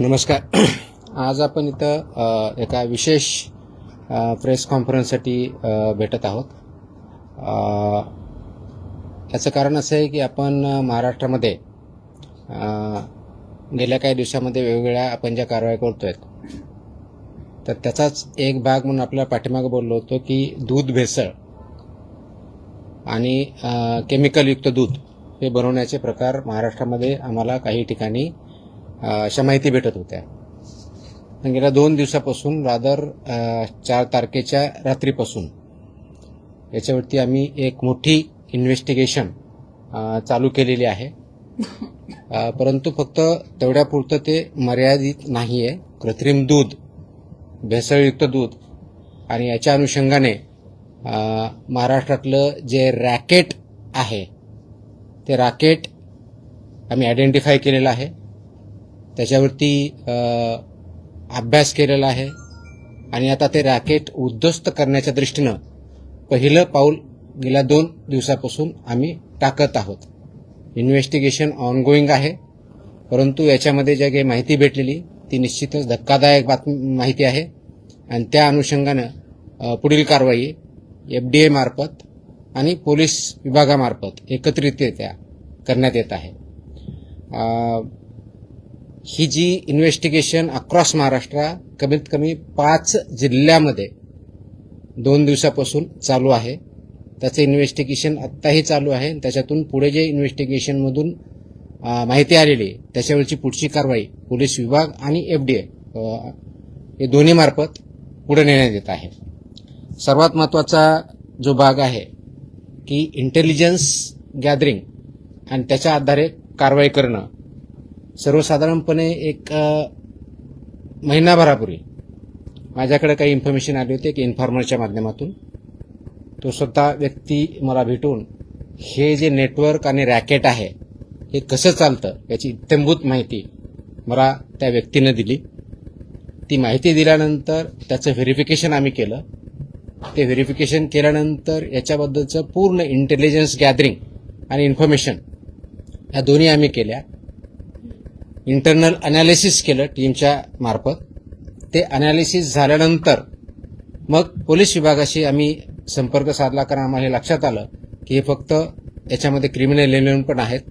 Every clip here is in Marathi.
नमस्कार. आज आपण इथं एका विशेष प्रेस कॉन्फरन्ससाठी भेटत आहोत. याचं कारण असं आहे की आपण महाराष्ट्रामध्ये गेल्या काही दिवसामध्ये वेगवेगळ्या आपण ज्या कारवाई करतोय तर त्याचाच एक भाग म्हणून आपल्या पाठीमागे बोललो होतो की दूध भेसळ आणि केमिकलयुक्त दूध हे बनवण्याचे प्रकार महाराष्ट्रामध्ये आम्हाला काही ठिकाणी अशा माहिती भेटत होत्या. गेल्या 2 दिवसापासून रादर 4 तारखेच्या रात्रीपासून याच्यावरती आम्ही एक मोठी इन्व्हेस्टिगेशन चालू केलेली आहे. परंतु फक्त तेवढ्यापुरतं ते मर्यादित नाही आहे. कृत्रिम दूध, भेसळयुक्त दूध आणि याच्या अनुषंगाने महाराष्ट्रातलं जे रॅकेट आहे ते रॅकेट आम्ही आयडेंटिफाय केलेलं आहे. त्याच्यावरती अभ्यास केलेला आहे आणि आता ते रॅकेट उद्ध्वस्त करण्याच्या दृष्टीनं पहिलं पाऊल गेल्या 2 दिवसापासून आम्ही टाकत आहोत. इन्व्हेस्टिगेशन ऑनगोईंग आहे, परंतु याच्यामध्ये ज्या काही माहिती भेटलेली ती निश्चितच धक्कादायक माहिती आहे आणि त्या अनुषंगानं पुढील कारवाई FDA मार्फत आणि पोलीस विभागामार्फत एकत्रितरित्या करण्यात येत आहे. ही जी इन्व्हेस्टिगेशन अक्रॉस महाराष्ट्र कमीत कमी 5 जिल्ह्यामध्ये 2 दिवसापासून चालू आहे. त्याचं इन्व्हेस्टिगेशन आत्ताही चालू आहे. त्याच्यातून पुढे जे इन्व्हेस्टिगेशनमधून माहिती आलेली त्याच्यावरची पुढची कारवाई पोलीस विभाग आणि FDA हे दोन्ही मार्फत पुढे नेण्यात येत आहे. सर्वात महत्त्वाचा जो भाग आहे की इंटेलिजन्स गॅदरिंग आणि त्याच्या आधारे कारवाई करणं. सर्वसाधारणपणे एक महिनाभरापूर्वी माझ्याकडे काही इन्फॉर्मेशन आली होती की इन्फॉर्मरच्या माध्यमातून तो स्वतः व्यक्ती मला भेटून हे जे नेटवर्क आणि रॅकेट आहे हे कसं चालतं याची इत्थंभूत माहिती मला त्या व्यक्तीनं दिली. ती माहिती दिल्यानंतर त्याचं व्हेरिफिकेशन आम्ही केलं. ते व्हेरिफिकेशन केल्यानंतर याच्याबद्दलचं पूर्ण इंटेलिजन्स गॅदरिंग आणि इन्फॉर्मेशन ह्या दोन्ही आम्ही केल्या. इंटरनल अनालिसिस केलं टीमच्या मार्फत. ते अनालिसिस झाल्यानंतर मग पोलीस विभागाशी आम्ही संपर्क साधला, कारण आम्हाला हे लक्षात आलं की हे फक्त याच्यामध्ये क्रिमिनल एलिमेंट पण आहेत.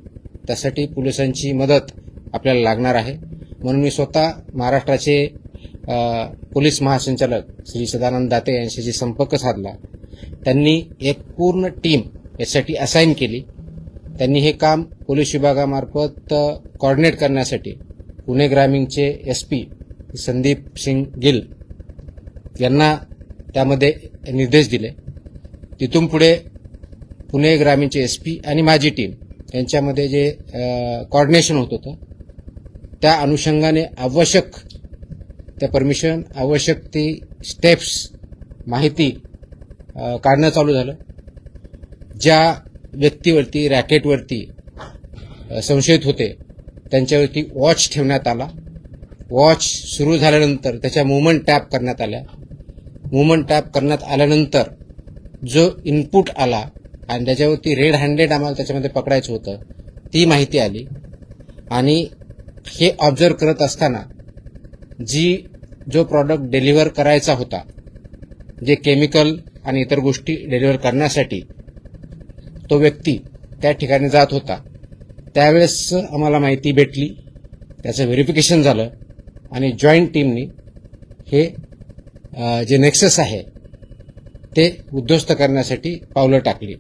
त्यासाठी पोलिसांची मदत आपल्याला लागणार आहे. म्हणून मी स्वतः महाराष्ट्राचे पोलीस महासंचालक श्री सदानंद दाते यांच्याशी संपर्क साधला. त्यांनी एक पूर्ण टीम यासाठी असाइन केली. त्यांनी हे काम पोलीस विभागामार्फत कोऑर्डिनेट करण्यासाठी पुणे ग्रामीणचे SP संदीप सिंग गिल यांना त्यामध्ये निर्देश दिले. तिथून पुढे पुणे ग्रामीणचे SP आणि माझी टीम यांच्यामध्ये जे कोऑर्डिनेशन होत होतं त्या अनुषंगाने आवश्यक त्या परमिशन, आवश्यक ती स्टेप्स, माहिती काढणं चालू झालं. ज्या व्यक्तीवरती, रॅकेटवरती संशयित होते त्यांच्यावरती वॉच ठेवण्यात आला. वॉच सुरू झाल्यानंतर त्याच्या मूव्हमेंट टॅप करण्यात आल्या. मूव्हमेंट टॅप करण्यात आल्यानंतर जो इनपुट आला आणि त्याच्यावरती रेड हँडेड आम्हाला त्याच्यामध्ये पकडायचं होतं ती माहिती आली. आणि हे ऑब्झर्व करत असताना जो प्रॉडक्ट डिलिव्हर करायचा होता, जे केमिकल आणि इतर गोष्टी डिलिव्हर करण्यासाठी तो व्यक्ती त्या ठिकाणी जात होता, त्यावेळेस आम्हाला माहिती भेटली. त्याचं व्हेरिफिकेशन झालं आणि जॉईंट टीमनी हे जे नेक्सस आहे ते उद्ध्वस्त करण्यासाठी पावलं टाकली.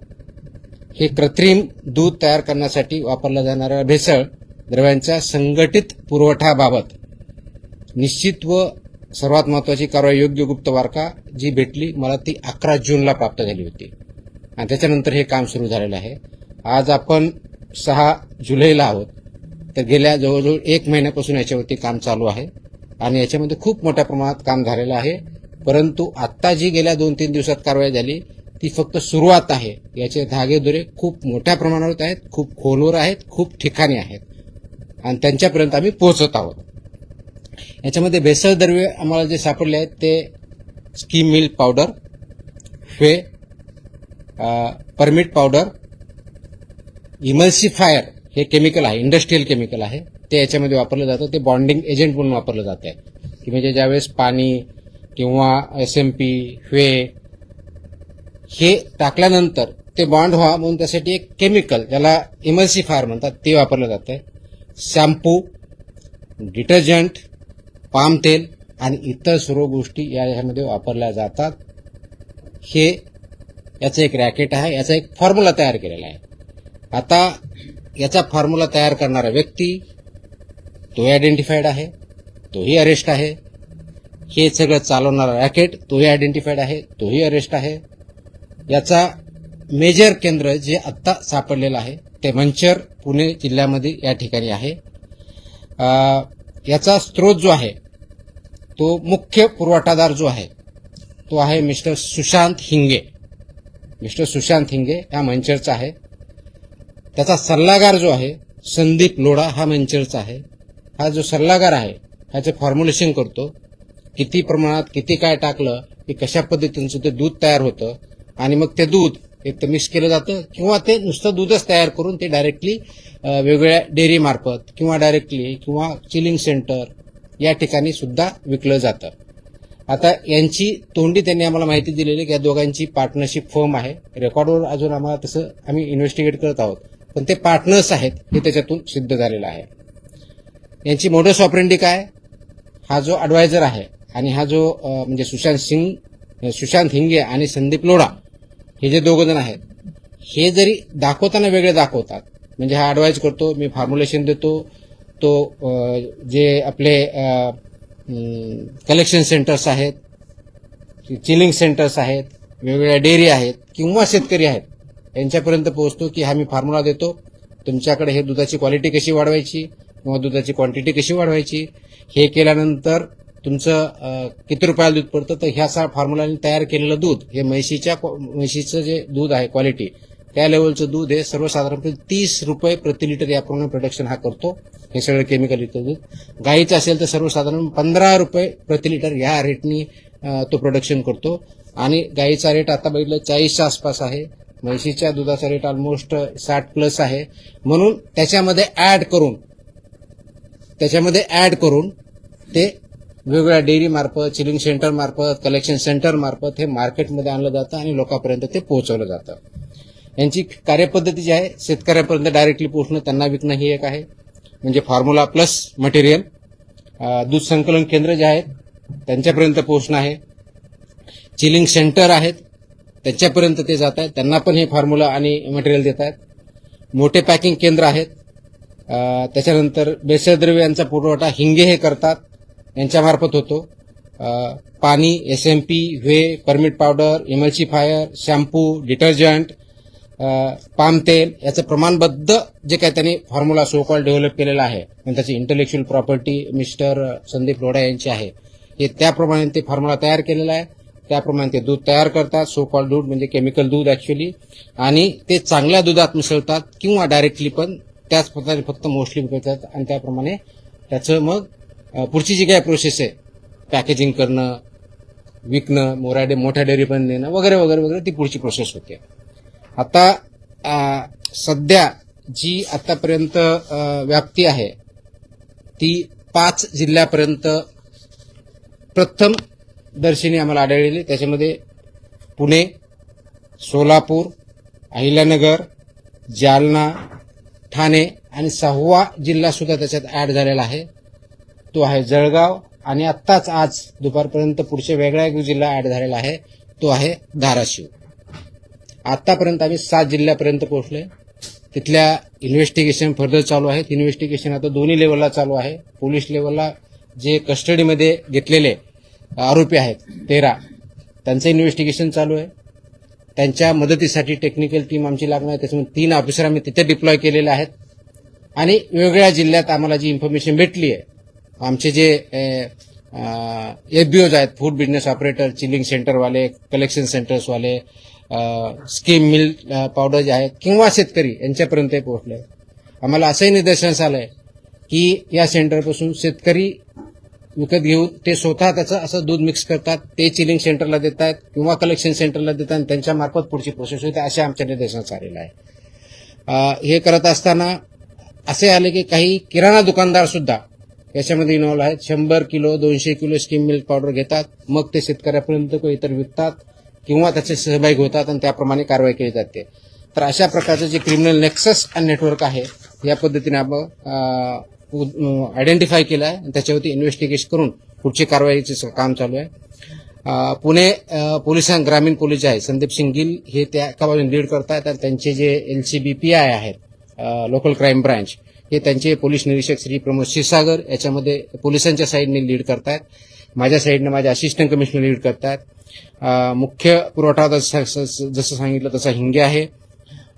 हे कृत्रिम दूध तयार करण्यासाठी वापरल्या जाणाऱ्या भेसळ द्रव्यांच्या संघटित पुरवठ्याबाबत निश्चित व सर्वात महत्त्वाची कारवाई योग्य गुप्त वार्ता जी भेटली मला ती 11 जूनला प्राप्त झाली होती आणि त्याच्यानंतर हे काम सुरू झालेलं आहे. आज आपण 6 जुलैला आहोत. तर गेल्या जवळजवळ 1 महिन्यापासून याच्यावरती काम चालू आहे आणि याच्यामध्ये खूप मोठ्या प्रमाणात काम झालेलं आहे. परंतु आत्ता जी गेल्या 2-3 दिवसात कारवाई झाली ती फक्त सुरुवात आहे. याचे धागेदोरे खूप मोठ्या प्रमाणावर आहेत, खूप खोलवर आहेत, खूप ठिकाणी आहेत आणि त्यांच्यापर्यंत आम्ही पोहोचत आहोत. याच्यामध्ये भेसळ द्रव्ये आम्हाला जे सापडले आहेत ते scheme milk powder, permit powder, emulsifier हे केमिकल आहे, इंडस्ट्रीयल केमिकल आहे, ते याच्यामध्ये वापरलं जातं. ते बॉन्डिंग एजंट म्हणून वापरलं जात आहे, की म्हणजे ज्यावेळेस पाणी किंवा SMP, हे टाकल्यानंतर ते बॉन्ड व्हा म्हणून त्यासाठी एक केमिकल, ज्याला इमल्सिफायर म्हणतात, ते वापरलं जात आहे. शॅम्पू, डिटर्जंट, पाम तेल आणि इतर सर्व गोष्टी यामध्ये वापरल्या जातात. हे याचं एक रॅकेट आहे, याचा एक फॉर्म्युला तयार केलेला आहे. आता याचा फॉर्म्युला तयार करणारा व्यक्ती तो आयडेंटिफाईड आहे, तोही अरेस्ट आहे. हे सगळं चालवणारा रॅकेट तोही आयडेंटिफाईड आहे, तोही अरेस्ट आहे. याचा मेजर केंद्र जे आत्ता सापडलेलं आहे ते मंचर, पुणे जिल्ह्यामध्ये या ठिकाणी आहे. याचा स्रोत जो आहे, तो मुख्य पुरवठादार जो आहे तो आहे मिस्टर सुशांत हिंगे. मिस्टर सुशांत हिंगे हा मंचरचा आहे. त्याचा सल्लागार जो आहे संदीप लोढा हा मंचरचा आहे. हा जो सल्लागार आहे ह्याचं फॉर्म्युलेशन करतो, किती प्रमाणात किती काय टाकलं की कशा पद्धतीचं ते दूध तयार होतं, आणि मग ते दूध एक तर मिक्स केलं जातं किंवा ते नुसतं दूधच तयार करून ते डायरेक्टली वेगवेगळ्या डेअरी मार्फत किंवा डायरेक्टली किंवा चिलिंग सेंटर या ठिकाणी सुद्धा विकलं जातं. आता यांची तोंडी त्यांनी आम्हाला माहिती दिलेली की या दोघांची पार्टनरशिप फर्म आहे. रेकॉर्डवर अजून आम्हाला तसं आम्ही इन्व्हेस्टिगेट करत आहोत, पण ते पार्टनर्स आहेत हे त्याच्यातून सिद्ध झालेलं आहे. यांची मोडस ऑपरेंडी काय, हा जो ॲडवायझर आहे आणि हा जो म्हणजे सुशांत हिंगे आणि संदीप लोढा हे जे दोघं जण आहेत, हे जरी दाखवताना वेगळे दाखवतात. म्हणजे हा ॲडवाइज करतो, मी फॉर्म्युलेशन देतो, तो जे आपले कलेक्शन सेंटर्स आहेत, चिलिंग सेंटर्स आहेत, वेगवेगळ्या डेअरी आहेत किंवा शेतकरी आहेत, यांच्यापर्यंत पोहोचतो की हा मी फॉर्म्युला देतो, तुमच्याकडे हे दुधाची क्वालिटी कशी वाढवायची किंवा दुधाची क्वांटिटी कशी वाढवायची, हे केल्यानंतर तुमचं किती रुपयाला दूध पडतं. तर ह्या फॉर्म्युलाने तयार केलेलं दूध हे म्हशीचं जे दूध आहे क्वालिटी, त्या लेवलचं दूध हे सर्वसाधारणपणे 30 रुपये प्रति लिटर याप्रमाणे प्रोडक्शन हा करतो. हे सगळं केमिकल युक्त दूध. गाईचं असेल तर सर्वसाधारण 15 रुपये प्रति लिटर या रेटनी तो प्रोडक्शन करतो. आणि गाईचा रेट आता बघितलं 40च्या आसपास आहे. म्हशीच्या दुधाचा रेट ऑलमोस्ट 60+ आहे. म्हणून त्याच्यामध्ये ऍड करून ते वेगवेगळ्या डेअरी मार्फत, चिलिंग सेंटर मार्फत, कलेक्शन सेंटर मार्फत हे मार्केटमध्ये आणलं जातं आणि लोकांपर्यंत ते पोहोचवलं जातं. यांची कार्यपद्धती जी आहे, शेतकऱ्यापर्यंत डायरेक्टली पोहोचणं, त्यांना विकणं ही एक आहे. म्हणजे फॉर्म्युला प्लस मटेरियल. दूध संकलन केंद्र जे आहेत त्यांच्यापर्यंत पोहोचणं आहे. चिलिंग सेंटर आहेत त्यांच्यापर्यंत ते जात आहेत, त्यांना पण हे फॉर्म्युला आणि मटेरियल देत आहेत. मोठे पॅकिंग केंद्र आहेत. त्याच्यानंतर भेसळद्रव्य यांचा पुरवठा हिंगे हे करतात, यांच्यामार्फत होतो. पाणी, SMP, permit powder, emulsifier, shampoo, detergent, palm तेल याचं प्रमाणबद्ध जे काही त्यांनी फॉर्म्युला सो कॉल डेव्हलप केलेला आहे, आणि त्याची intellectual property mister Sandeep Lodha यांची आहे, हे त्याप्रमाणे ते फॉर्म्युला तयार केलेला आहे. त्याप्रमाणे ते दूध तयार करतात, सो कॉल दूध म्हणजे केमिकल दूध ऍक्च्युअली, आणि ते चांगल्या दुधात मिसळतात किंवा डायरेक्टली पण त्याच प्रकारे फक्त मोस्टली विकतात. आणि त्याप्रमाणे त्याचं मग पुढची जी काही प्रोसेस आहे, पॅकेजिंग करणं, विकणं, मोठ्या डेअरी पण देणं वगैरे वगैरे वगैरे, ती पुढची प्रोसेस होते. आता सध्या जी आतापर्यंत व्याप्ती आहे ती 5 जिल्ह्यापर्यंत प्रथम दर्शनी आम्हाला आढळलेली. त्याच्यामध्ये पुणे, सोलापूर, अहिल्यानगर, जालना, ठाणे आणि 6वा जिल्हा सुद्धा त्याच्यात ऍड झालेला आहे, तो आहे जळगाव. आणि आत्ताच आज दुपारपर्यंत पुढच्या वेगळा एक जिल्हा ऍड झालेला आहे, तो आहे धाराशिव. आतापर्यंत आम्ही 7 जिल्ह्यापर्यंत पोहोचलोय. तिथल्या इन्व्हेस्टिगेशन फर्दर चालू आहेत. इन्व्हेस्टिगेशन आता दोन्ही लेवलला चालू आहे. पोलीस लेवलला जे कस्टडीमध्ये घेतलेले आरोपी आहेत 13, त्यांचं इन्व्हेस्टिगेशन चालू आहे. त्यांच्या मदतीसाठी टेक्निकल टीम आमची लागणार आहे. त्याच्यामुळे 3 ऑफिसर आम्ही तिथे डिप्लॉय केलेले आहेत. आणि वेगवेगळ्या जिल्ह्यात आम्हाला जी इन्फॉर्मेशन भेटली आहे, आमचे जे FBOs आहेत, फूड बिझनेस ऑपरेटर, चिलिंग सेंटरवाले, कलेक्शन सेंटर्सवाले, स्कीम मिल्क पावडर जे आहेत किंवा शेतकरी, यांच्यापर्यंत पोहोचले. आम्हाला असंही निदर्शनास आलंय की या सेंटरपासून शेतकरी विकत घेऊन ते स्वतः त्याचं असं दूध मिक्स करतात, ते चिलिंग सेंटरला देतात किंवा कलेक्शन सेंटरला देतात आणि त्यांच्या मार्फत पुढची प्रोसेस होते, अशा आमच्या निदर्शनास आलेलं आहे. हे करत असताना असे आले की काही किराणा दुकानदार सुद्धा याच्यामध्ये इन्व्हॉल्व आहेत. 100 kilo 200 kilo skim milk powder घेतात, मग ते शेतकऱ्यापर्यंत इतर विकतात किंवा त्याचे सहभागी होतात आणि त्याप्रमाणे कारवाई केली जाते. तर अशा प्रकारचं जे क्रिमिनल नेक्सस आणि नेटवर्क आहे या पद्धतीने आपण आयडेंटिफाय केलं आहे आणि त्याच्यावरती इन्व्हेस्टिगेशन करून पुढची कारवाईचं काम चालू आहे. पुणे ग्रामीण पोलीस जे आहे संदीप सिंग गिल हे त्या कामाला लीड करतायत आणि त्यांचे जे LCBPI आहेत लोकल क्राईम ब्रांच हे त्यांचे पोलीस निरीक्षक श्री प्रमोद क्षीरसागर याच्यामध्ये पोलिसांच्या साईडने लीड करतायत. माझ्या साईडने माझे असिस्टंट कमिशनर लीड करतायत. मुख्य पुरवठादार जसं सांगितलं तसा हिंगे आहे.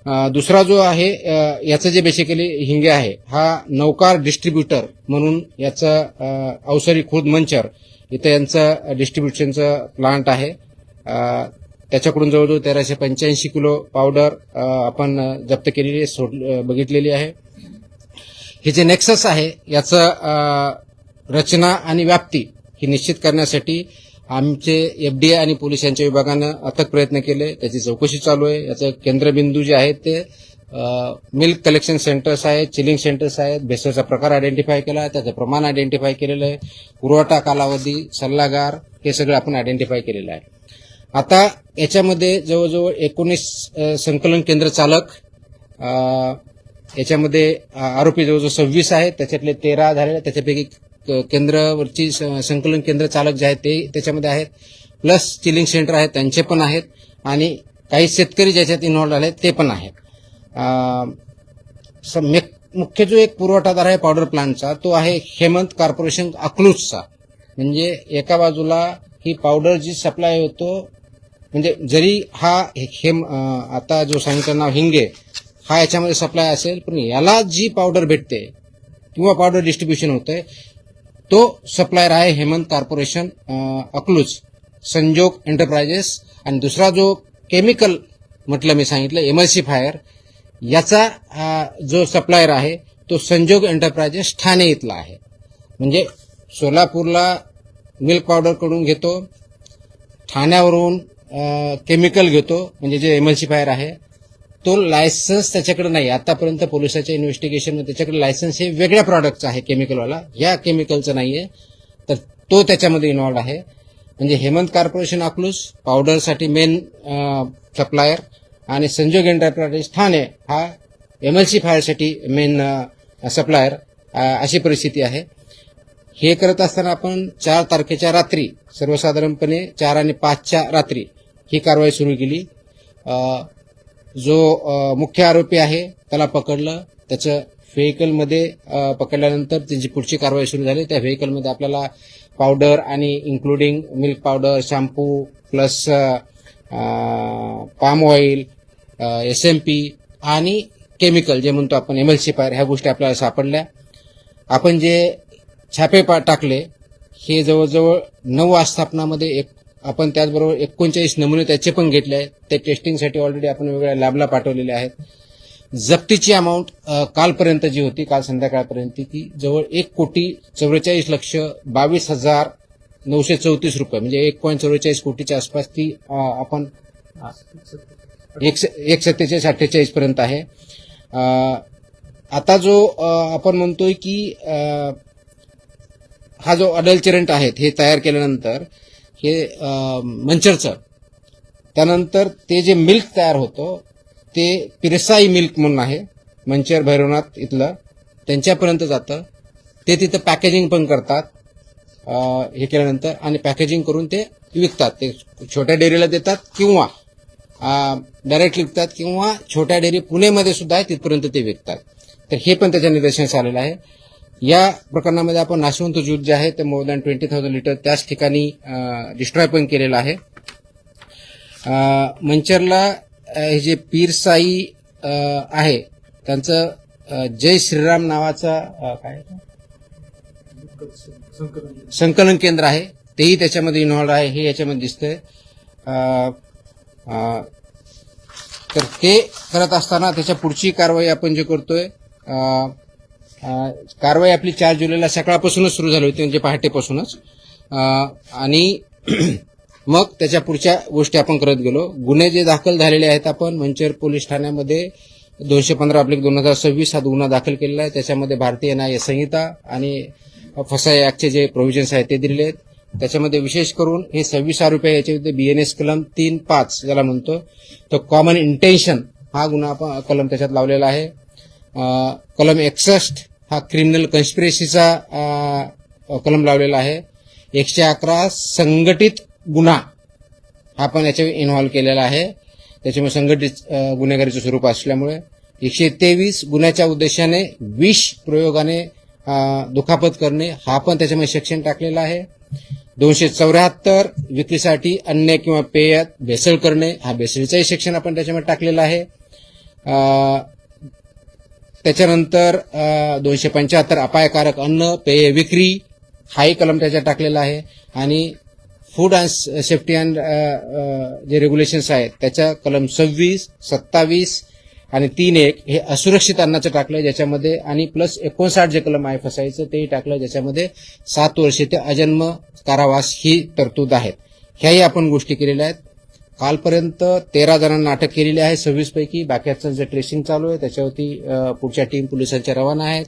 दुसरा जो आहे याचं जे बेसिकली हिंगे आहे हा नौकार डिस्ट्रीब्युटर म्हणून याचं अवसरी खुर्द मंचर इथं यांचं डिस्ट्रीब्युशनचं प्लांट आहे. त्याच्याकडून जवळजवळ 1385 किलो पावडर आपण जप्त केलेली बघितलेली आहे. हे जे नेक्सस आहे याचं रचना आणि व्याप्ती ही निश्चित करण्यासाठी आमचे FDA आणि पोलीस यांच्या विभागानं अथक प्रयत्न केले. त्याची चौकशी चालू आहे. याचं केंद्रबिंदू जे आहेत ते मिल्क कलेक्शन सेंटर्स आहेत, चिलिंग सेंटर्स आहेत. भेसळचा प्रकार आयडेंटिफाय केला, त्याचं प्रमाण आयडेंटिफाय केलेलं आहे, पुरवठा कालावधी, सल्लागार हे सगळं आपण आयडेंटिफाय केलेलं आहे. आता याच्यामध्ये जवळजवळ 19 संकलन केंद्र चालक, याच्यामध्ये आरोपी जवळजवळ 26 आहेत, त्याच्यातले 13 झालेले. त्याच्यापैकी केंद्रावरची संकलन केंद्र चालक जे आहेत ते त्याच्यामध्ये आहेत, प्लस चिलिंग सेंटर आहेत त्यांचे पण आहेत आणि काही शेतकरी ज्याच्यात इन्व्हॉल्व आले ते पण आहेत. मुख्य जो एक पुरवठादार आहे पावडर प्लांटचा तो आहे हेमंत कॉर्पोरेशन अकलूजचा. म्हणजे एका बाजूला ही पावडर जी सप्लाय होतो, म्हणजे जरी हा आता जो सांगितलं नाव हिंगे हा याच्यामध्ये सप्लाय असेल, पण याला जी पावडर भेटते किंवा पावडर डिस्ट्रीब्युशन होतंय तो सप्लायर आहे हेमंत कॉर्पोरेशन अकलूज, संजोग एंटरप्राइजेस. आणि दुसरा जो केमिकल म्हटलं मी सांगितलं एमल्सिफायर, याचा जो सप्लायर आहे तो संजोग एंटरप्राइजेस ठाणे इथला आहे. म्हणजे सोलापूरला मिल्क पावडर कडून घेतो, ठाण्यावरून केमिकल घेतो म्हणजे जे एमल्सिफायर आहे तो लायसन्स त्याच्याकडे नाही. आतापर्यंत पोलिसाच्या इन्व्हेस्टिगेशनमध्ये त्याच्याकडे लायसन्स हे वेगळ्या प्रॉडक्टचा आहे केमिकलवाला, या केमिकलचं नाहीये, तर तो त्याच्यामध्ये इन्व्हॉल्व आहे. म्हणजे हेमंत कॉर्पोरेशन अकलूज पावडरसाठी मेन सप्लायर आणि संजोग एंटरप्राइजेस ठाणे हा एमल्सिफायरसाठी मेन सप्लायर, अशी परिस्थिती आहे. हे करत असताना आपण 4 तारखेच्या रात्री सर्वसाधारणपणे 4 आणि 5च्या रात्री ही कारवाई सुरू केली. जो मुख्य आरोपी आहे त्याला पकडलं, त्याचं व्हेकलमध्ये पकडल्यानंतर त्याची पुढची कारवाई सुरू झाली. त्या व्हेकलमध्ये आपल्याला पावडर आणि including milk powder, shampoo plus palm oil, SMP आणि केमिकल जे म्हणतो आपण एमल्सिफायर, ह्या गोष्टी आपल्याला सापडल्या. आपण जे छापे टाकले हे जवळजवळ 9 आस्थापनामध्ये आपण त्याचबरोबर 39 नमुने त्याचे पण घेतले आहेत. ते टेस्टिंगसाठी ऑलरेडी आपण वेगळ्या लॅबला पाठवलेले आहेत. जप्तीची अमाऊंट कालपर्यंत जी होती, काल संध्याकाळपर्यंत ती जवळ 1,44,22,934 रुपये, म्हणजे 1.44 कोटीच्या आसपास ती आपण 1,47,48 पर्यंत आहे. आता जो आपण म्हणतोय की हा जो अडल्चरंट आहेत हे तयार केल्यानंतर हे मंचरचं, त्यानंतर ते जे मिल्क तयार होतं ते पिरसाई मिल्क म्हणून आहे मंचर भैरवनाथ इथलं, त्यांच्यापर्यंत जातं. ते तिथं पॅकेजिंग पण करतात हे केल्यानंतर, आणि पॅकेजिंग करून ते विकतात. ते छोट्या डेअरीला देतात किंवा डायरेक्टली विकतात, किंवा छोट्या डेअरी पुणेमध्ये सुद्धा आहे तिथपर्यंत ते विकतात. तर हे पण त्याच्या निदर्शनास आलेलं आहे. या प्रकरणामध्ये आपण नाशवंत ज्यूस जे आहे ते मोर दॅन 20,000 लिटर त्याच ठिकाणी डिस्ट्रॉय पण केलेलं आहे. मंचरला हे जे पीरसाई आहे त्यांचं जय श्रीराम नावाचा काय संकलन केंद्र आहे, तेही त्याच्यामध्ये इन्व्हॉल्व आहे, हे याच्यामध्ये दिसतंय. तर ते करत असताना त्याच्या पुढची कारवाई आपण जे करतोय, कारवाई आपली 4 जुलैला सकाळपासूनच सुरू झाली होती, म्हणजे पहाटेपासूनच. आणि मग त्याच्या पुढच्या गोष्टी आपण करत गेलो. गुन्हे जे दाखल झालेले आहेत आपण मंचर पोलीस ठाण्यामध्ये 215/2026 हा गुन्हा दाखल केलेला आहे. त्याच्यामध्ये भारतीय न्याय संहिता आणि फसाई ऍक्टचे जे प्रोव्हिजन्स आहेत ते दिलेले आहेत. त्याच्यामध्ये विशेष करून हे 26 आरोपी आहे याच्यामध्ये BNS कलम 3(5) ज्याला म्हणतो तो कॉमन इंटेन्शन हा गुन्हा कलम त्याच्यात लावलेला आहे. कलम 61 हा क्रिमिनल कन्स्पिरेसीचा कलम लावलेला आहे. 111 संघटित गुन्हा हा पण याच्या इन्व्हॉल्व केलेला आहे. त्याच्यामुळे संघटित गुन्हेगारीचं स्वरूप असल्यामुळे 123 गुन्ह्याच्या उद्देशाने विष प्रयोगाने दुखापत करणे हा पण त्याच्यामध्ये सेक्शन टाकलेला आहे. 274 विक्रीसाठी अन्न किंवा पेयात भेसळ करणे हा भेसळीचाही सेक्शन आपण त्याच्यामध्ये टाकलेला आहे. त्याच्यानंतर 275 अपायकारक अन्न पेय विक्री हाही कलम त्याच्यात टाकलेला आहे. आणि फूड अँड सेफ्टी अँड जे रेग्युलेशन्स आहेत त्याच्या कलम 26, 27 आणि 3(1) हे असुरक्षित अन्नाचं टाकलं ज्याच्यामध्ये आणि प्लस 59 जे कलम आहे फसाईचं तेही टाकलं ज्याच्यामध्ये 7 वर्षे ते अजन्म कारावास ही तरतूद आहेत. ह्याही आपण गोष्टी केलेल्या आहेत. कालपर्यंत 13 जणांना अटक केलेली आहे 26 पैकी. बाकीचं जे ट्रेसिंग चालू आहे त्याच्यावरती पुढच्या टीम पोलिसांच्या रवाना आहेत.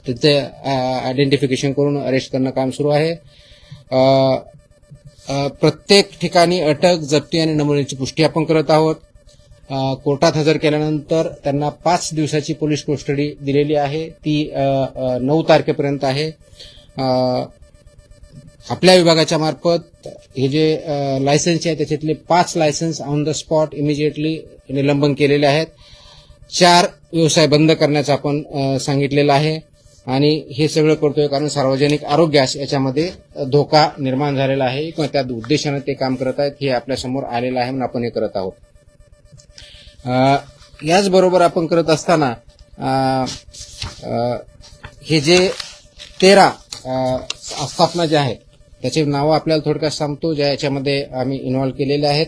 तिथे आयडेंटिफिकेशन करून अरेस्ट करणं काम सुरू आहे. प्रत्येक ठिकाणी अटक, जप्ती आणि नमुन्याची पुष्टी आपण करत आहोत. कोर्टात हजर केल्यानंतर त्यांना 5 दिवसाची पोलीस कस्टडी दिलेली आहे. ती 9 तारखेपर्यंत आहे. आपल्या विभागाच्या मार्फत हे जे लायसन्स आहे त्याच्यातले 5 licence on the spot immediately निलंबन केलेले आहेत. 4 व्यवसाय बंद करण्याचं आपण सांगितलेलं आहे. आणि हे सगळं करतोय कारण सार्वजनिक आरोग्यास याच्यामध्ये धोका निर्माण झालेला आहे किंवा त्या उद्देशाने ते काम करत आहेत हे आपल्यासमोर आलेलं आहे म्हणून आपण हे करत आहोत. याचबरोबर आपण करत असताना हे जे 13 आस्थापना ज्या आहेत त्याचे नावं आपल्याला थोडक्यात सांगतो ज्या याच्यामध्ये आम्ही इन्व्हॉल्व केलेले आहेत.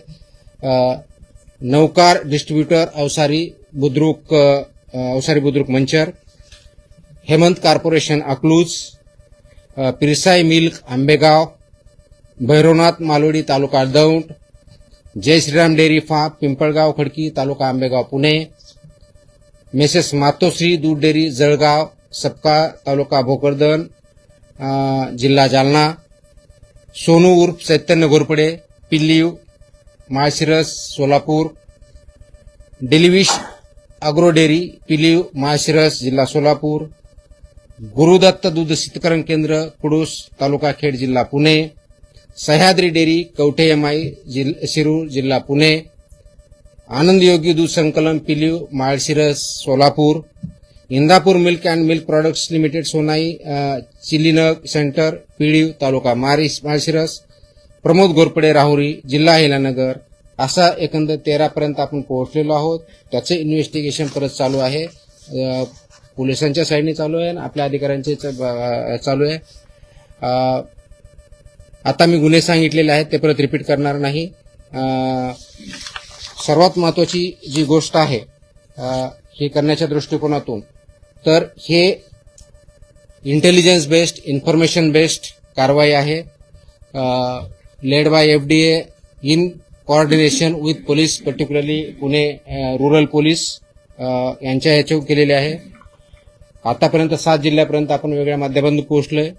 Naukar distributor Avasari Budruk Manchar, Hemant corporation Akluj, Pirsai milk Ambegaon, Bhairavnath Malodi taluka Daund, Jai Shriram dairy farm Pimpalgaon Khadki taluka Ambegaon Pune, messrs Matoshri Doodh dairy Jalgaon Sapka taluka Bhokardan जिल्हा जालना, सोनू उर्फ Chaitanya Ghorpade Pilliv Malshiras Solapur, Delivish agro dairy Piliv Malshiras जिल्हा सोलापूर, गुरुदत्त दूध शीतकरण केंद्र कुडूस तालुका खेड जिल्हा पुणे, सह्याद्री डेअरी कवठे एमआय शिरूर जिल्हा Pune, Anand Yogi Doodh Sankalan Piliv Malshiras Solapur, Indapur milk and milk products limited Sonai chilling centre Piliv taluka Malshiras, Pramod Ghorpade Rahuri जिल्हा अहिल्यानगर. असा एकंदर 13 पर्यंत आपण पोहोचलेलो आहोत. त्याचे इन्व्हेस्टिगेशन परत चालू आहे. पोलिसांच्या साईडने चालू आहे आणि आपल्या अधिकाऱ्यांचे चालू आहे. आता मी गुन्हे सांगितलेले आहेत ते परत रिपीट करणार नाही. सर्वात महत्वाची जी गोष्ट आहे हे करण्याच्या दृष्टिकोनातून तर हे इंटेलिजन्स बेस्ड इन्फॉर्मेशन बेस्ड कारवाई आहे. Led by FDA in coordination with police particularly Pune rural police यांच्या ह्याच्यावर केलेले आहे. आतापर्यंत 7 जिल्ह्यापर्यंत आपण वेगळ्या माध्यमातून पोहोचलोय.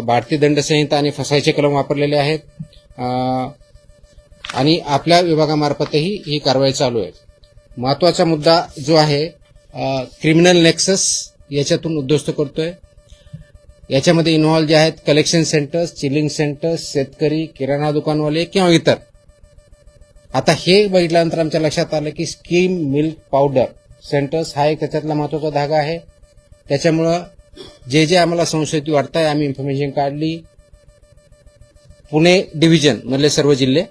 भारतीय दंड संहिता आणि फसाईचे कलम वापरलेले आहेत आणि आपल्या विभागामार्फतही ही कारवाई चालू आहे. महत्वाचा मुद्दा जो आहे क्रिमिनल नेक्सस याच्यातून उद्ध्वस्त करतोय. याच्यामध्ये इन्व्हॉल्व जे आहेत कलेक्शन सेंटर्स, चिलिंग सेंटर्स, शेतकरी, किराणा दुकानवाले किंवा इतर. आता हे बघितल्यानंतर आमच्या लक्षात आलं की स्कीम मिल्क पावडर सेंटर्स हा एक त्याच्यातला महत्वाचा धागा आहे. त्याच्यामुळं जे आम्हाला संशयित वाटत आहे आम्ही इन्फॉर्मेशन काढली. पुणे डिव्हिजन मधले सर्व जिल्हे,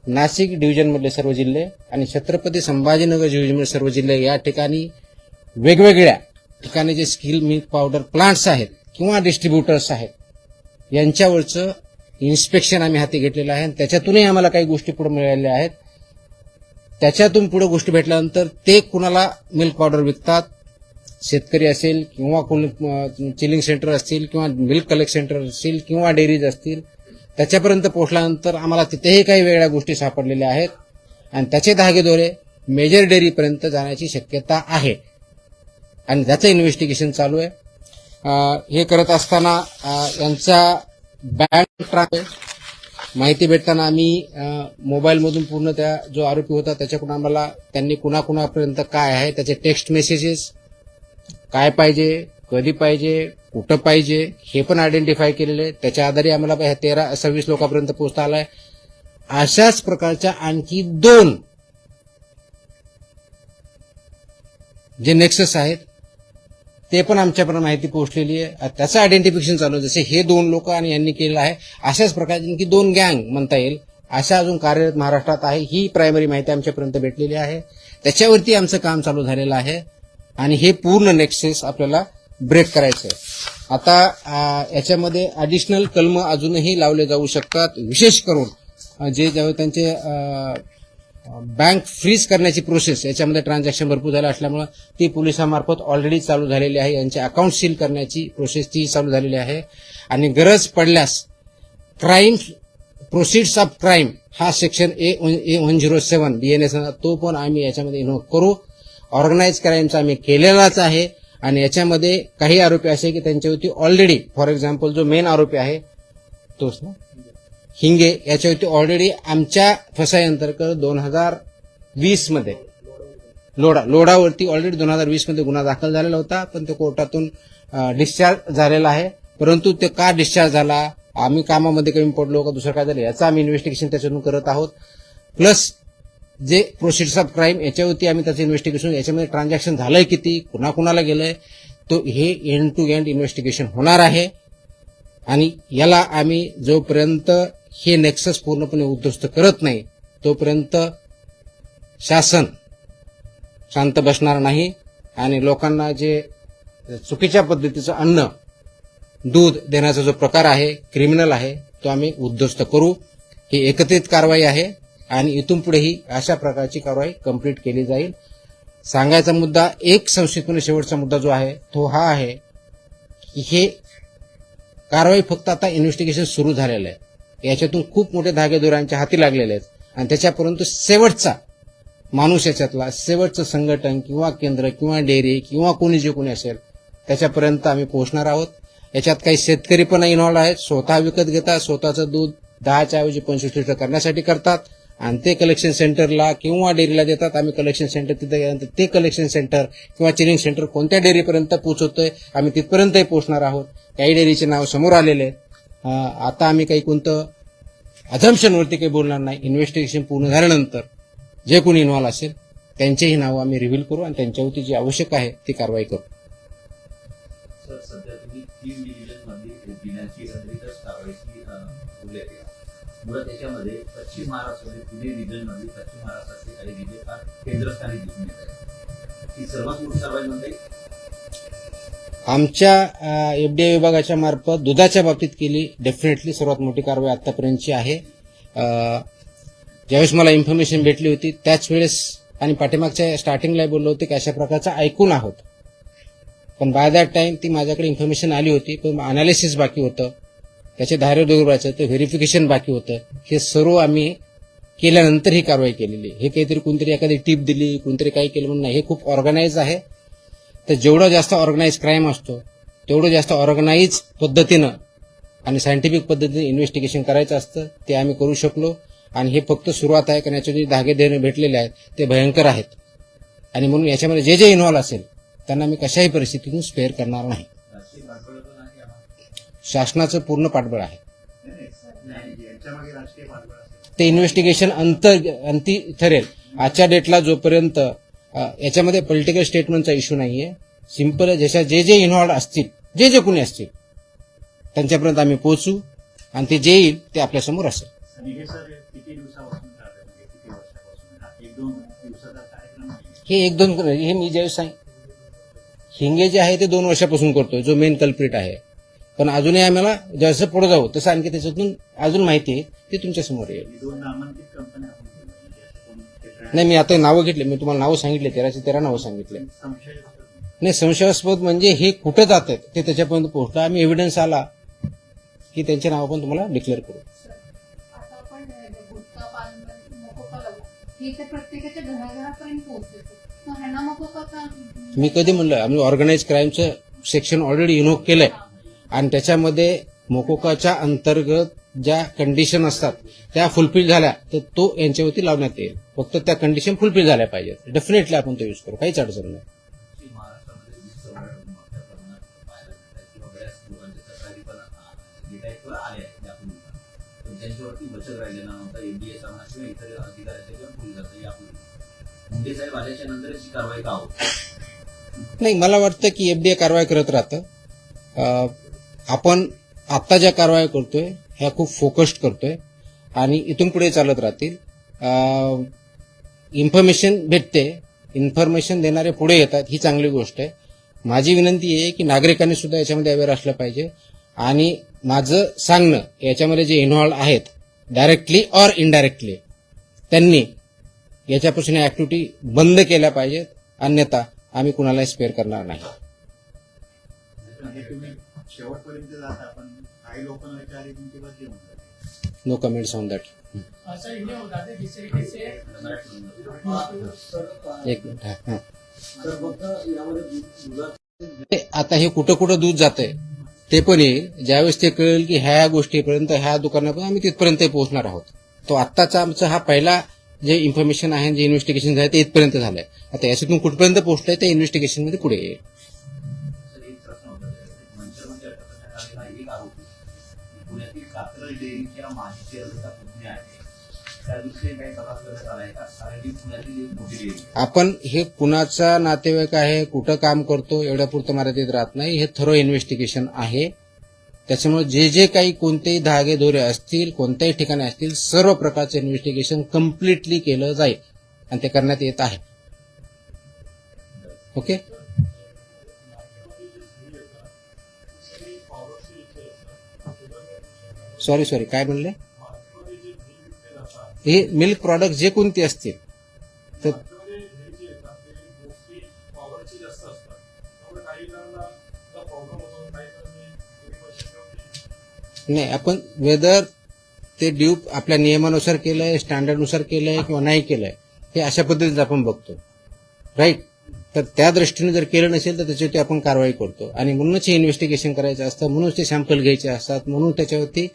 नाशिक डिव्हिजन मधले सर्व जिल्हे आणि छत्रपती संभाजीनगर डिव्हिजन मधले सर्व जिल्हे या ठिकाणी वेगवेगळ्या ठिकाणी जे स्किल मिल्क पावडर प्लांट्स आहेत किंवा डिस्ट्रीब्युटर्स आहेत यांच्यावरचं इन्स्पेक्शन आम्ही हाती घेतलेलं आहे. त्याच्यातूनही आम्हाला काही गोष्टी पुढे मिळालेल्या आहेत. त्याच्यातून पुढे गोष्टी भेटल्यानंतर ते कुणाला मिल्क पावडर विकतात, शेतकरी असेल किंवा चिलिंग सेंटर असतील किंवा मिल्क कलेक्ट सेंटर असतील किंवा डेअरीज असतील, त्याच्यापर्यंत पोहोचल्यानंतर आम्हाला तिथेही काही वेगळ्या गोष्टी सापडलेल्या आहेत आणि त्याचे धागेदोरे मेजर डेअरीपर्यंत जाण्याची शक्यता आहे आणि त्याचं इन्व्हेस्टिगेशन चालू आहे. हे करत असताना यांचा बँक ट्रान्सफर माहिती भेटताना आम्ही मोबाईलमधून पूर्ण त्या जो आरोपी होता त्याच्याकडून आम्हाला त्यांनी कुणाकुणापर्यंत काय आहे त्याचे टेक्स्ट मेसेजेस, काय पाहिजे, कधी पाहिजे, कुठं पाहिजे हे पण आयडेंटिफाय केलेले. त्याच्या आधारे आम्हाला 13-26 लोकांपर्यंत पोहोचता आलाय. अशाच प्रकारच्या आणखी 2 जे नेक्सस आहेत ते पण आमच्यापर्यंत माहिती पोहोचलेली आहे. त्याचं आयडेंटिफिकेशन चालू आहे. जसे हे 2 लोक आणि यांनी केलेलं आहे अशाच प्रकारची आणखी 2 गँग म्हणता येईल अशा अजून कार्यरत महाराष्ट्रात आहे. ही प्रायमरी माहिती आमच्यापर्यंत भेटलेली आहे. त्याच्यावरती आमचं काम चालू झालेलं आहे आणि हे पूर्ण नेक्सस आपल्याला ब्रेक करायचं आहे. आता याच्यामध्ये ॲडिशनल कलम अजूनही लावले जाऊ शकतात. विशेष करून जे जेव्हा त्यांचे बँक फ्रीज करण्याची प्रोसेस याच्यामध्ये ट्रान्झॅक्शन भरपूर झालं असल्यामुळे ती पोलिसांमार्फत ऑलरेडी चालू झालेली आहे. यांचे अकाउंट सील करण्याची प्रोसेस ती चालू झालेली आहे आणि गरज पडल्यास क्राईम प्रोसिड्स ऑफ क्राईम हा सेक्शन A107 BNS तो पण आम्ही याच्यामध्ये इन्व्हॉल्व करू. ऑर्गनाइज क्राईमचा आम्ही केलेलाच आहे आणि याच्यामध्ये काही आरोपी असे की त्यांच्यावरती ऑलरेडी फॉर एक्झाम्पल जो मेन आरोपी आहे तोच ना हिंगे याच्यावरती ऑलरेडी आमच्या फसाई अंतर्गत 2020 मध्ये लोडावरती ऑलरेडी 2020 मध्ये गुन्हा दाखल झालेला होता पण तो कोर्टातून डिस्चार्ज झालेला आहे. परंतु ते का डिस्चार्ज झाला, आम्ही कामामध्ये कमी पडलो का दुसरं काय झालं याचं आम्ही इन्व्हेस्टिगेशन त्याच्यातून करत आहोत. प्लस जे प्रोसिड्स ऑफ क्राईम याच्यावरती आम्ही त्याचं इन्व्हेस्टिगेशन याच्यामध्ये ट्रान्झॅक्शन झालंय किती, कुणाकुणाला गेलंय तो हे एंड टू एंड इन्व्हेस्टिगेशन होणार आहे आणि याला आम्ही जोपर्यंत हे नेक्सस पूर्णपणे उद्ध्वस्त करत नाही तोपर्यंत शासन शांत बसणार नाही आणि लोकांना जे चुकीच्या पद्धतीचं अन्न दूध देण्याचा जो प्रकार आहे क्रिमिनल आहे तो आम्ही उद्ध्वस्त करू. ही एकत्रित कारवाई आहे आणि इथून पुढेही अशा प्रकारची कारवाई कंप्लीट केली जाईल. सांगायचा मुद्दा एक संक्षिप्तपणे शेवटचा मुद्दा जो आहे तो हा आहे की हे कारवाई फक्त आता इन्व्हेस्टिगेशन सुरू झालेलं आहे. याच्यातून खूप मोठे धागेदोऱ्यांच्या हाती लागलेले आहेत आणि त्याच्यापर्यंत शेवटचा माणूस याच्यातला शेवटचं संघटन किंवा केंद्र किंवा डेअरी किंवा कोणी जे कोणी असेल त्याच्यापर्यंत आम्ही पोहोचणार आहोत. याच्यात काही शेतकरी पण इन्व्हॉल्व आहेत. स्वतः विकत घेतात, स्वतःचं दूध 10च्या ऐवजी 25 लिटर करण्यासाठी करतात आणि ते कलेक्शन सेंटरला किंवा डेअरीला देतात. आम्ही कलेक्शन सेंटर तिथे गेल्यानंतर ते कलेक्शन सेंटर किंवा चिलिंग सेंटर कोणत्या डेअरीपर्यंत पोहोचवतोय आम्ही तिथपर्यंतही पोहोचणार आहोत. काही डेअरीचे नाव समोर आलेले आहेत. आता आम्ही काही कोणतं अझम्पशनवरती काही बोलणार नाही. इन्व्हेस्टिगेशन पूर्ण झाल्यानंतर जे कोणी इन्व्हॉल्व असेल त्यांचेही नाव आम्ही रिव्हील करू आणि त्यांच्यावरती जी आवश्यक आहे ती कारवाई करू. सर, सध्या तुम्ही 3 डिव्हिजनमध्ये गुन्ह्याची अधिकच कारवाईची उल्लेख केला. मुळात त्याच्यामध्ये पश्चिम महाराष्ट्रामध्ये पुणे रिजनमध्ये पश्चिम महाराष्ट्रातले काही जिल्हे फार केंद्रस्थानी दिसून येत आहेत. ही सर्वात मोठी कारवाई म्हणजे आमच्या एफडीआय विभागाच्या मार्फत दुधाच्या बाबतीत केली डेफिनेटली सर्वात मोठी कारवाई आतापर्यंतची आहे. ज्यावेळेस मला इन्फॉर्मेशन भेटली होती त्याच वेळेस आणि पाठीमागच्या स्टार्टिंगला बोललो होते की अशा प्रकारचं ऐकून आहोत पण बाय दॅट टाइम ती माझ्याकडे इन्फॉर्मेशन आली होती पण अनालिसिस बाकी होतं, त्याचे धार्य दुर्बाचं ते व्हेरिफिकेशन बाकी होतं. हे सर्व आम्ही केल्यानंतर ही कारवाई केलेली. हे काहीतरी कोणतरी एखादी टीप दिली कोणतरी काही केलं म्हणून नाही. हे खूप ऑर्गनाइज आहे. तर जेवढं जास्त ऑर्गनाइज क्राईम असतो तेवढं जास्त ऑर्गनाइज पद्धतीनं आणि सायंटिफिक पद्धतीने इन्व्हेस्टिगेशन करायचं असतं. ते आम्ही करू शकलो आणि हे फक्त सुरुवात आहे कारण याचे जे धागे देणे भेटलेले आहेत ते भयंकर आहेत आणि म्हणून याच्यामध्ये जे जे इन्व्हॉल्व असेल त्यांना मी कशाही परिस्थितीतून स्पेअर करणार नाही. शासनाचं पूर्ण पाठबळ आहे. ते इन्व्हेस्टिगेशन अंती ठरेल. आजच्या डेटला जोपर्यंत याच्यामध्ये पॉलिटिकल स्टेटमेंटचा इश्यू नाहीये. सिंपल जशा जे जे इन्व्हॉल्व असतील जे जे कोणी असतील त्यांच्यापर्यंत आम्ही पोहोचू आणि ते जे येईल ते आपल्यासमोर असेल. हे 1-2 हे मी ज्यावेळेस हिंगे जे आहे ते 2 वर्षापासून करतोय जो मेन कल्प्रिट आहे. पण अजूनही आम्हाला जसं पुढे जाऊ तसं आणखी त्याच्यातून अजून माहिती आहे ती तुमच्या समोर येईल. नाही मी आता नावं घेतले, मी तुम्हाला नावं सांगितले 13 नावं सांगितले. नाही संशयास्पद म्हणजे हे कुठं जात आहेत ते त्याच्यापर्यंत पोहोचलं. आम्ही एव्हिडन्स आला की त्यांचे नावं पण तुम्हाला डिक्लेअर करू. हे तर प्रत्येकाच्या घराघरापर्यंत पोहोचतो. मग ह्यांना मग का मी कधी म्हणलं आम्ही ऑर्गनाइज क्राईमचं सेक्शन ऑलरेडी इन्व्होक केलंय आणि त्याच्यामध्ये मोकोकाच्या अंतर्गत ज्या कंडिशन असतात त्या फुलफिल झाल्या तर तो यांच्यावरती लावण्यात येईल. फक्त त्या कंडिशन फुलफिल झाल्या पाहिजेत. डेफिनेटली आपण तो यूज करू, काहीच अडचण नाही. की महाराष्ट्रामध्ये वीज चव्हाण मोठ्या प्रमाणात पाहायला मिळतात किंवा बऱ्याच लोकांच्या तक्रारी पण डिटेक्टवर आल्या आहेत यापूर्वी पण त्यांच्यावरती बचत राहिलेला नव्हता. एनडीए म्हणा किंवा इतर अधिकाऱ्यांच्या किंवा पोलिसांचा यापूर्वी मुंडे साहेब आल्याच्या नंतरच ही कारवाई का होत नाही, मला वाटतं की एफडीए कारवाई करत राहतं. आपण आता ज्या कारवाई करतोय ह्या खूप फोकस्ड करतोय आणि इथून पुढे चालत राहतील. इन्फॉर्मेशन भेटते, इन्फॉर्मेशन देणारे पुढे येतात, ही चांगली गोष्ट आहे. माझी विनंती आहे की नागरिकांनी सुद्धा याच्यामध्ये अवेअर असलं पाहिजे आणि माझं सांगणं याच्यामध्ये जे इन्व्हॉल्व आहेत डायरेक्टली ऑर इनडायरेक्टली त्यांनी याच्यापासून या ऍक्टिव्हिटी बंद केल्या पाहिजेत. अन्यथा आम्ही कुणालाही स्पेअर करणार नाही. म्हणजे तुम्ही शेवटपर्यंत जाता पण काही लोकांना विचारले तुमची बदली होऊन जाते. No comments on that. Sir ये होता है जिस तरीके से एक मिनिट. हा. आता हे कुठं कुठं दूध जातंय ते पण येईल. ज्यावेळेस ते कळेल की ह्या गोष्टीपर्यंत ह्या दुकानापर्यंत आम्ही तिथपर्यंत पोहोचणार आहोत. तो आत्ताचा आमचा हा पहिला जे इन्फॉर्मेशन आहे जे इन्व्हेस्टिगेशन झालं ते इथपर्यंत झालंय. आता याच्यातून कुठपर्यंत पोहोचलंय ते इन्व्हेस्टिगेशन मध्ये पुढे येईल. सर एक प्रश्न होता मंचरमध्ये अटक करण्यात आलेला एक आरोपी पुण्यातील कात्रज डेअरीच्या माजी चेअरमनचा पुतणी आहे. त्या दृष्टीने काही तपास करण्यात आलाय का? कारण की पुण्यातील एक मोठी डेअरी आहे. आपण हे कुणाचा नातेवाईक आहे, कुठं काम करतो एवढ्यापुरतं मर्यादित राहत नाही. हे थरो इन्व्हेस्टिगेशन आहे. त्याच्यामुळे जे जे काही कोणतेही धागे दोरे असतील, कोणत्याही ठिकाणी असतील, सर्व प्रकारचं इन्व्हेस्टिगेशन कम्प्लिटली केलं जाईल आणि ते करण्यात येत आहे. ओके. सॉरी काय म्हणले? हे मिल्क प्रॉडक्ट जे कोणते असतील तर नाही, आपण वेदर ते ड्यूप आपल्या नियमानुसार केलंय, स्टँडर्डनुसार केलंय किंवा नाही केलंय हे अशा पद्धतीने आपण बघतो. राईट. तर त्या दृष्टीने जर केलं नसेल तर त्याच्यावरती आपण कारवाई करतो आणि म्हणूनच हे इन्व्हेस्टिगेशन करायचं असतं, म्हणूनच ते सॅम्पल घ्यायचे असतात, म्हणून त्याच्यावरती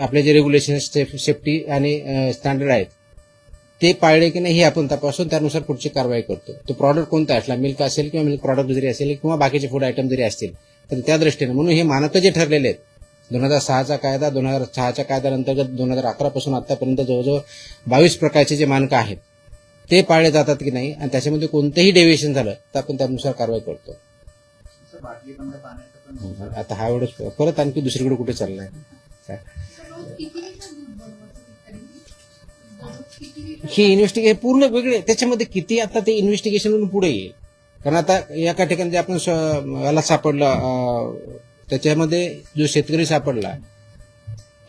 आपले जे रेग्युलेशन सेफ्टी आणि स्टँडर्ड आहेत ते पाळले की नाही हे आपण तपासून त्यानुसार पुढची कारवाई करतो. तो प्रॉडक्ट कोणता असला, मिल्क असेल किंवा मिल्क प्रॉडक्ट जरी असेल किंवा बाकीचे फूड आयटम जरी असतील तर त्या दृष्टीने म्हणून हे मानक जे ठरलेले आहेत 2006चा कायदा, 2006च्या कायद्याअंतर्गत 2011 पासून आतापर्यंत जवळजवळ 22 प्रकारचे जे मानकं आहेत ते पाळले जातात की नाही आणि त्याच्यामध्ये कोणतेही डेव्हिएशन झालं तर आपण त्यानुसार कारवाई करतो. असं बाटली बंद पाण्याचं पण आता हा एवढंच परत आणखी दुसरीकडे कुठे चाललाय. रोज किती लिटर दूध बनवतं तरी? दररोज किती लिटर? ही इन्व्हेस्टिगेशन पूर्ण वेगळे. त्याच्यामध्ये किती आता ते इन्व्हेस्टिगेशन पुढे येईल. कारण आता एका ठिकाणी जे आपण याला सापडला त्याच्यामध्ये जो शेतकरी सापडला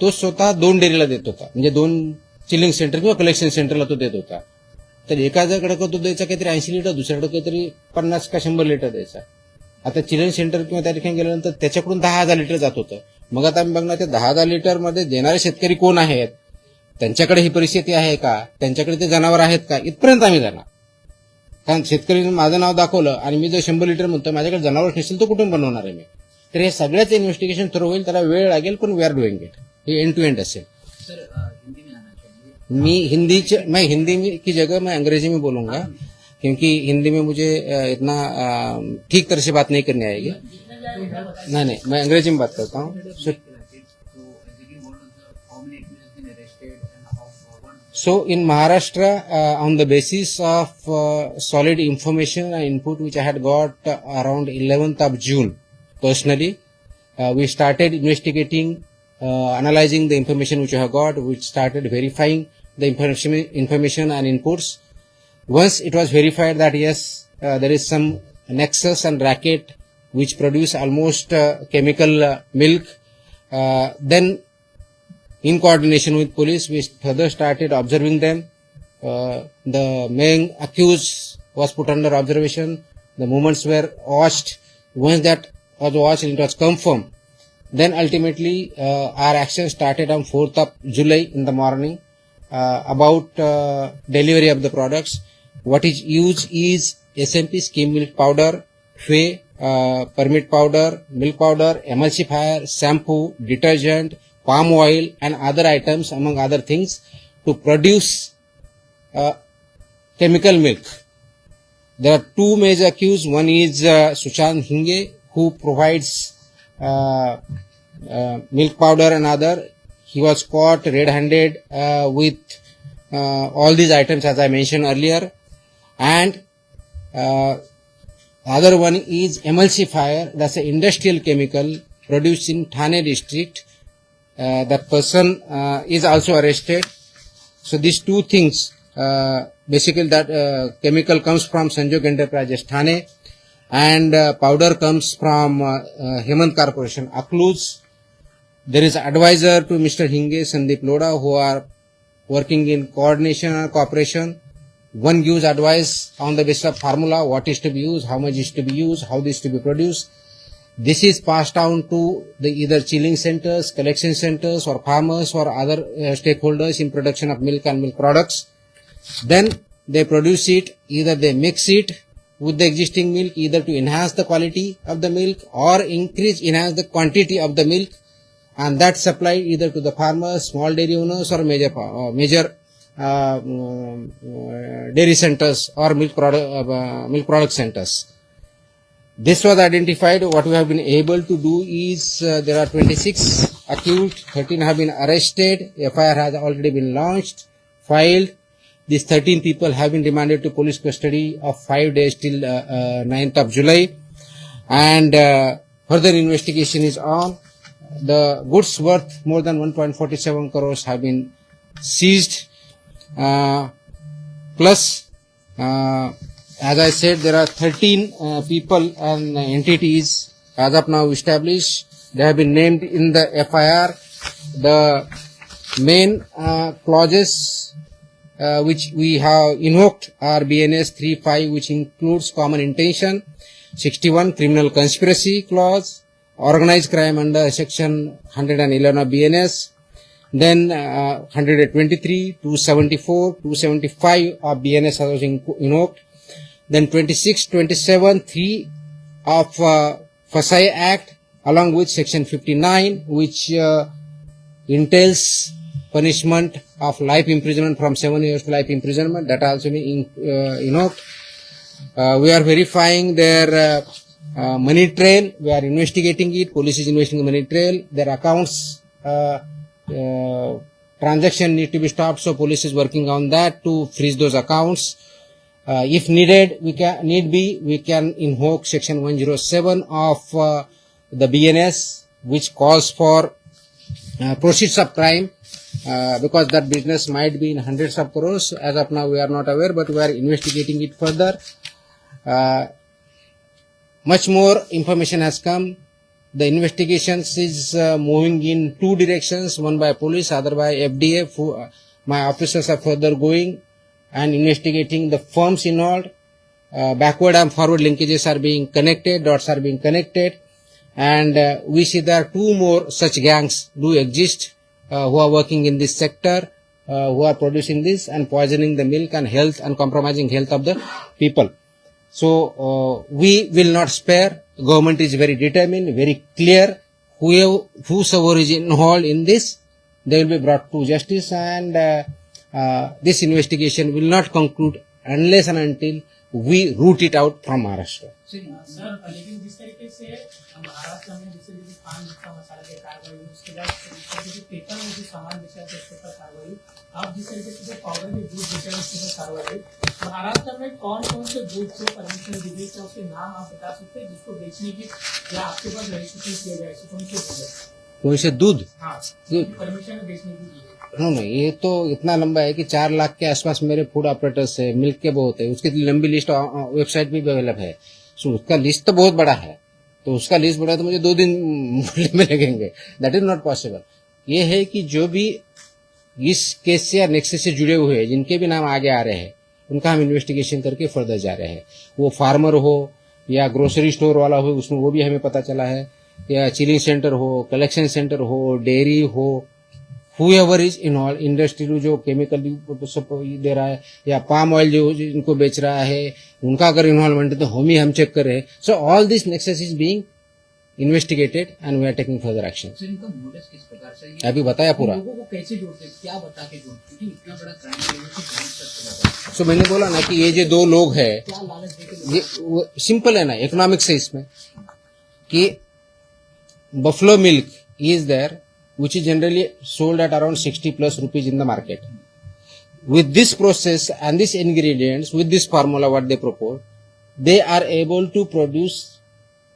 तो स्वतः 2 डेअरीला देत होता, म्हणजे 2 चिलिंग सेंटर किंवा कलेक्शन सेंटरला तो देत होता. तर एकाकडे तो द्यायचा काहीतरी 80 लिटर, दुसऱ्याकडे काहीतरी 50 का 100 लिटर द्यायचा. आता चिलिंग सेंटर किंवा त्या ठिकाणी गेल्यानंतर त्याच्याकडून 10,000 लिटर जात होतं. मग आता आम्ही बघणार ते 10,000 लिटर मध्ये देणारे शेतकरी कोण आहेत, त्यांच्याकडे ही परिस्थिती आहे का, त्यांच्याकडे ते जनावर आहेत का, इथपर्यंत आम्ही जाणार. कारण शेतकरीने माझं नाव दाखवलं आणि मी जर 100 लिटर म्हणतो माझ्याकडे जनावर नसेल तर कुठून बनवणार आहे मी. तर हे सगळ्याच इन्व्हेस्टिगेशन थ्रू होईल, त्याला वेळ लागेल पण वी आर डुईंग इट. हे एंड टू एंड असेल. सर हिंदी में आना चाहिए. मैं हिंदी में की जगह मैं अंग्रेजी में बोलूंगा क्योंकि हिंदी में मुझे इतना ठीक तरह से बात नहीं करनी आएगी. नहीं, मैं अंग्रेजी में बात करता हूँ. So in Maharashtra, on the basis of solid information and input which I had got around 11th of June, personally, we started investigating, analyzing the information which I have got. We started verifying the information and inputs. Once it was verified that yes, there is some nexus and racket which produce almost chemical milk, then in coordination with police, we further started observing them. The main accused was put under observation. The movements were watched. Once that was watched and it was confirmed, then ultimately our action started on 4th of July in the morning. about delivery of the products. What is used is SMP, skim milk powder, whey, permit powder, milk powder, emulsifier, shampoo, detergent, palm oil and other items among other things to produce chemical milk. There are two major accused. One is Sushant Hinge, who provides milk powder and other. He was caught red-handed with all these items as I mentioned earlier. And other one is emulsifier. That's an industrial chemical produced in Thane district. That person is also arrested. So these two things, basically that chemical comes from Sanjog Enterprises Thane and powder comes from Hemant Corporation Akluz. There is advisor to Mr. Hinge, Sandeep Loda, who are working in coordination and cooperation. One gives advice on the basis of formula, what is to be used, how much is to be used, how this to be produced. This is passed down to the either chilling centers, collection centers or farmers or other stakeholders in production of milk and milk products. Then they produce it, either they mix it with the existing milk, either to enhance the quality of the milk or enhance the quantity of the milk, and that supply either to the farmers, small dairy owners or major dairy centers or milk product centers. This was identified. What we have been able to do is there are 26 accused, 13 have been arrested, FIR has already been launched, filed. These 13 people have been remanded to police custody of 5 days till 9th of July, and further investigation is on. The goods worth more than 1.47 crores have been seized. Plus, as I said, there are 13 people and entities as of now established. They have been named in the FIR. The main clauses which we have invoked are BNS 3.5, which includes common intention, 61 criminal conspiracy clause, organized crime under section 111 of BNS, then 123, 274, 275 of BNS was invoked, then 26, 27, 3 of FSI Act, along with section 59, which entails punishment of life imprisonment from 7 years to life imprisonment. That also been invoked. We are verifying their money trail. We are investigating it. Police is investigating the money trail. Their accounts transaction need to be stopped, so police is working on that to freeze those accounts. If needed, we can invoke section 107 of the BNS, which calls for proceeds of crime, because that business might be in hundreds of crores. As of now, we are not aware, but we are investigating it further. Much more information has come. The investigations is moving in two directions, one by police, other by FDF. My officers are further going and investigating the firms involved. Backward and forward linkages are being connected, dots are being connected, and we see there are two more such gangs do exist who are working in this sector, who are producing this and poisoning the milk and health and compromising health of the people. So we will not spare. Government is very determined, very clear. Whosoever is involved in this, they will be brought to justice, and this investigation will not conclude unless and until we root it out from Maharashtra. Sir, लेकिन जिस तरीके से महाराष्ट्र में जिस तरीके से पान गुटखा मसाला की कार्रवाई, उसके बाद जो पेपर में जो सामान बेचा है उसके ऊपर कार्रवाई, आप जिस तरीके से जो पाउडर के दूध बेचा है उसके ऊपर कार्रवाई, महाराष्ट्र में कौन कौन से दूध को परमिशन दी गई, उसके नाम आप बता सकते हैं जिसको बेचने की या आपके पास रजिस्ट्रेशन किया गया है, कौन से कौन से दूध? हाँ, परमिशन बेचने की दी है। नहीं, ये तो इतना लंबा है कि 4 लाख के आसपास मेरे फूड ऑपरेटर्स है, मिल्क के बहुत है, उसकी लंबी लिस्ट वेबसाइट भी अवेलेबल है। सो उसका लिस्ट तो बहुत बड़ा है, तो उसका लिस्ट बड़ा तो मुझे 2 दिन में लगेंगे। That is not possible. ये है कि जो भी इस केस से या नेक्सस से जुड़े हुए हैं, जिनके भी नाम आगे आ रहे हैं, उनका हम इन्वेस्टिगेशन करके फर्दर जा रहे हैं। वो फार्मर हो या ग्रोसरी स्टोर वाला हो, उसमें वो भी हमें पता चला है, या चिलिंग सेंटर हो, कलेक्शन सेंटर हो, डेयरी हो, whoever is involved, इंडस्ट्री जो केमिकल दे रहा है या पाम ऑयल जो इनको बेच रहा है उनका अगर इन्वॉल्वमेंट है तो हम चेक कर रहे हैं. So all this nexus is being investigated and we are taking further action. Sir इनका मोटिव किस प्रकार से ये अभी बताया पूरा. लोगों को कैसे जोड़ते हैं, क्या बता के जोड़ते क्योंकि इतना बड़ा क्राइम लेवल से जांच सकते हैं. सो मैंने बोला ना कि ये जो दो लोग हैं हैं, क्या लालच देके ये सिंपल है ना इकोनॉमिक्स है इसमें कि buffalo milk is there which is generally sold at around 60 plus rupees in the market. With this process and these ingredients, with this formula what they propose, they are able to produce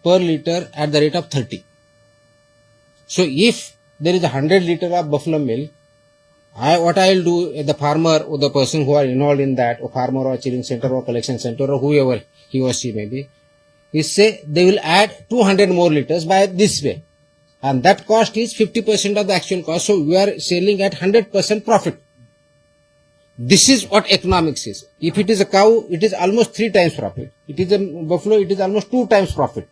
per liter at the rate of 30. So if there is 100 liter of buffalo milk, what I will do, the farmer or the person who are involved in that, or farmer or chilling center or collection center or whoever he or she may be, is say they will add 200 more liters by this way. And that cost is 50% of the actual cost. So we are selling at 100% profit. This is what economics is. If it is a cow, it is almost 3 times profit. It is a buffalo, it is almost 2 times profit.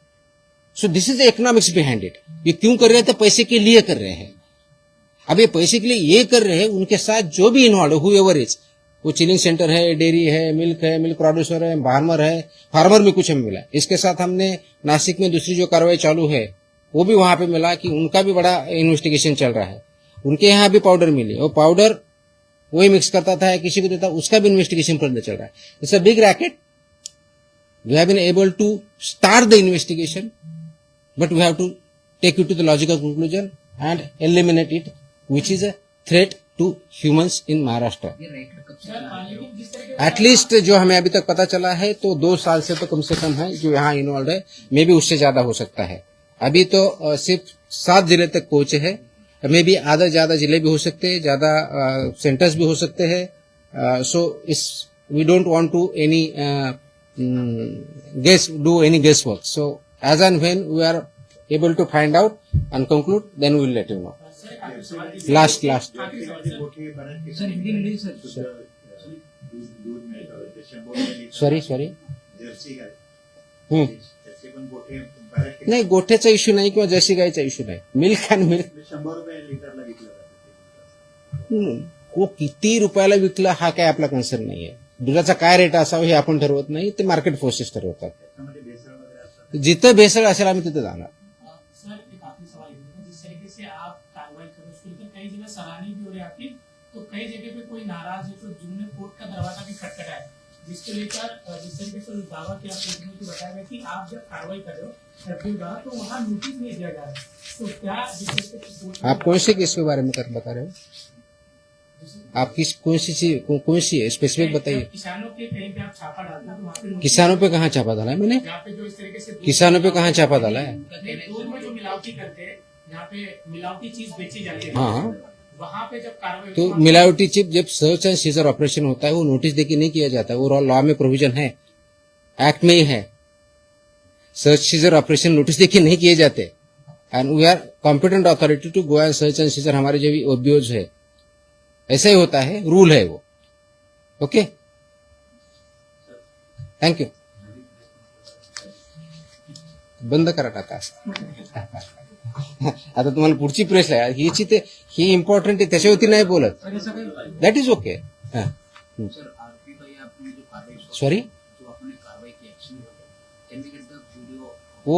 So this is the economics behind it. ये क्यों कर रहे हैं? तो पैसे के लिए कर रहे हैं. अब ये पैसे के लिए ये कर रहे हैं, उनके साथ जो भी इन्वॉल्व है, whoever is, वो चिलिंग सेंटर है, डेयरी है, मिल्क प्रोड्यूसर है, फार्मर में कुछ हमें मिला. इसके साथ हमने नासिक में दूसरी जो कार्रवाई चालू है वो भी वहां पे मिला कि उनका भी बड़ा इन्वेस्टिगेशन चल रहा है. उनके यहाँ भी पाउडर मिली, वो पाउडर वही मिक्स करता था, किसी को देता, उसका भी इन्वेस्टिगेशन फर्दर चल रहा है. It's a big racket. We have been able to start the investigation, but we have to take it to the logical conclusion and eliminate it, which is a threat to humans in Maharashtra. ये रैकेट कब से सर, चला है? लेकिन जिस तरीके से एटलीस्ट जो हमें अभी तक पता चला है तो 2 साल से तो कम से कम है जो यहाँ इन्वॉल्व है. मे भी उससे ज्यादा हो सकता है. अभी तो सिर्फ 7 जिले तक पहुंचे हैं. मे भी आधा ज्यादा जिले भी हो सकते हैं, ज्यादा सेंटर्स भी हो सकते हैं. So is we don't want to any guesswork. So as and when we are able to find out and conclude then we will let you know. Sir, एक आखिरी सवाल है। लास्ट गोठे बऱ्याच सर हिंदी मध्ये सर शुद्ध दूध मिळतं ते 100 मिली सॉरी जर्सी गाय हम्म. त्याचे पण गोठे बऱ्याच नाही गोठ्याचा इश्यू नाही किंवा जर्सी गायचा इश्यू नाही. मिल्क अँड मिल्क 100 रुपये लिटरला विकलं जातं. वो किती रुपयाला विकला हा काय आपला कन्सर्न नाहीये. दुधाचा काय रेट असावा हे आपण ठरवत नाही, ते मार्केट फोर्सेस ठरवतात. त्याच्यामध्ये भेसळ वगैरे असतात. जिथं भेसळ असेल आम्ही तिथे जाणार. सर, एक आखिरी सवाल है, जिस तरीके से आप कार्रवाई कर रहे हो उसको लेकर कई जगह सराहनीय भी हो रही है आपकी, तो कई जगह पे कोई नाराज है तो जिन्होंने कोर्ट का दरवाजा भी खटखटा है, जिसको लेकर जिस तरीके से दावा किया कोर्ट में कि बताया गया कि आप जब कार्रवाई कर रहे हो ट्रिब्यूनल द्वारा तो वहाँ नोटिस नहीं दिया जा रहा है, तो क्या जिस तरीके से कोर्ट में- आप कौन से केस के बारे में बता रहे हो? आप कौन सी चीज कौन सी है स्पेसिफिक बताइए. किसानों के कहीं पे आप छापा डालते हो तो वहाँ पे नोटिस- किसानों पे कहाँ छापा डाला है मैंने? जहाँ पे जो इस तरीके से किसानों पे कहाँ छापा डाला है? नहीं, दूध में जो मिलावटी करते हैं, जहाँ पे मिलावटी चीज बेची जाती है, हाँ. वहाँ पे जब कार्रवाई तो होती है, मिलावटी चिप जब सर्च एंड सीजर ऑपरेशन होता है वो नोटिस देके नहीं किया जाता है. वो लॉ में प्रोविजन है, एक्ट में ही है. सर्च सीजर ऑपरेशन नोटिस देके नहीं किए जाते. And we are competent authority to go and search and seizure. हमारे जो भी ओबीओज है ऐसा ही होता है, रूल है वो. Okay, thank you. बंद करा टाका. आता तुम्हाला पुढची प्रश्न आहे हीची ते ही इम्पॉर्टंट आहे त्याच्यावरती नाही बोलत. सर ऐसा काही that is okay. Sir RP भाई आपने जो कार्रवाई सॉरी जो आपने कार्रवाई की action can we get the video वो